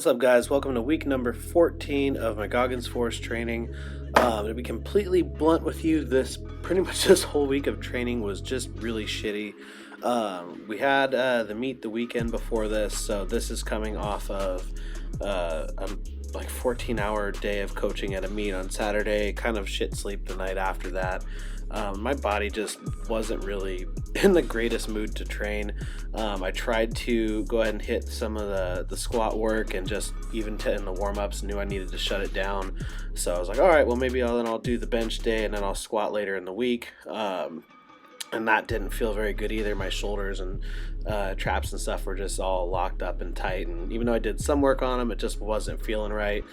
What's up, guys? Welcome to week number 14 of my Goggins force training. To be completely blunt with you, this whole week of training was just really shitty. We had the meet the weekend before this, so this is coming off of a 14-hour day of coaching at a meet on Saturday. Kind of shit sleep the night after that. My body just wasn't really in the greatest mood to train. I tried to go ahead and hit some of the squat work, and just even in the warm-ups knew I needed to shut it down. So I was like, all right, well, maybe I'll do the bench day and then I'll squat later in the week. And that didn't feel very good either. My shoulders and traps and stuff were just all locked up and tight, and even though I did some work on them, it just wasn't feeling right.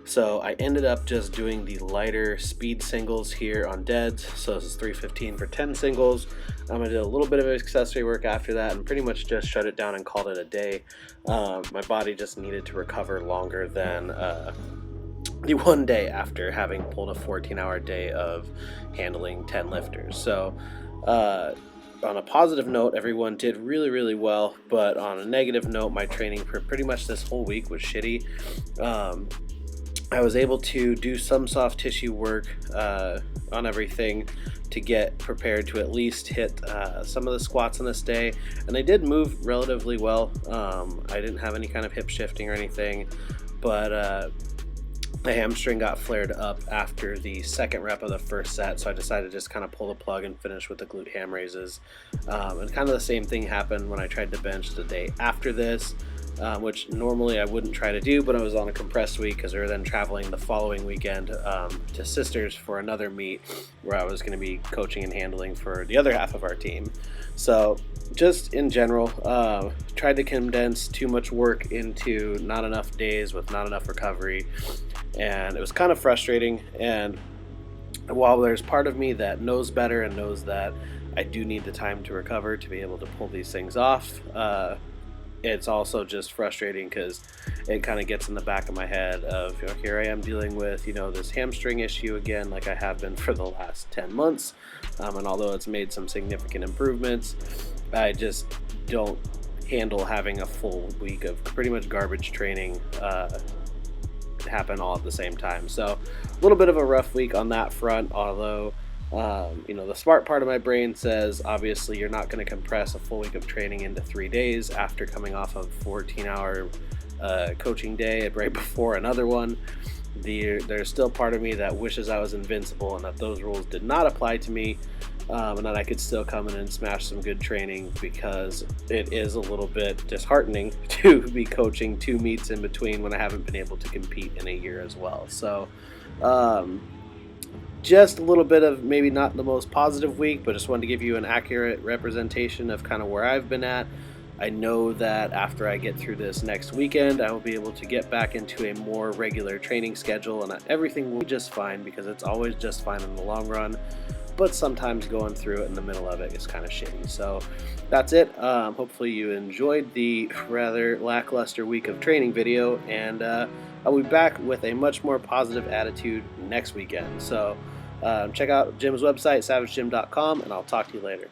So I ended up just doing the lighter speed singles here on deads. So this is 315 for 10 singles. I'm gonna do a little bit of accessory work after that and pretty much just shut it down and called it a day. My body just needed to recover longer than the one day after having pulled a 14-hour day of handling 10 lifters. So on a positive note, everyone did really, really well, but on a negative note, my training for pretty much this whole week was shitty. I was able to do some soft tissue work on everything to get prepared to at least hit some of the squats on this day, and they did move relatively well. I didn't have any kind of hip shifting or anything, but the hamstring got flared up after the second rep of the first set, so I decided to just kind of pull the plug and finish with the glute ham raises. And kind of the same thing happened when I tried to bench the day after this. Which normally I wouldn't try to do, but I was on a compressed week because we were then traveling the following weekend to Sisters for another meet where I was going to be coaching and handling for the other half of our team. So just in general, tried to condense too much work into not enough days with not enough recovery, and it was kind of frustrating. And while there's part of me that knows better and knows that I do need the time to recover to be able to pull these things off, it's also just frustrating because it kind of gets in the back of my head of, here I am dealing with, this hamstring issue again, like I have been for the last 10 months. And although it's made some significant improvements, I just don't handle having a full week of pretty much garbage training happen all at the same time. So a little bit of a rough week on that front, although the smart part of my brain says, obviously, you're not going to compress a full week of training into 3 days after coming off of a 14-hour coaching day right before another one. There's still part of me that wishes I was invincible and that those rules did not apply to me, and that I could still come in and smash some good training, because it is a little bit disheartening to be coaching 2 meets in between when I haven't been able to compete in a year as well. So, just a little bit of maybe not the most positive week, but just wanted to give you an accurate representation of kind of where I've been at. I know that after I get through this next weekend, I will be able to get back into a more regular training schedule, and everything will be just fine, because it's always just fine in the long run. But sometimes going through it in the middle of it is kind of shitty. So that's it. Hopefully you enjoyed the rather lackluster week of training video, and I'll be back with a much more positive attitude next weekend. So check out Jim's website, savagegym.com, and I'll talk to you later.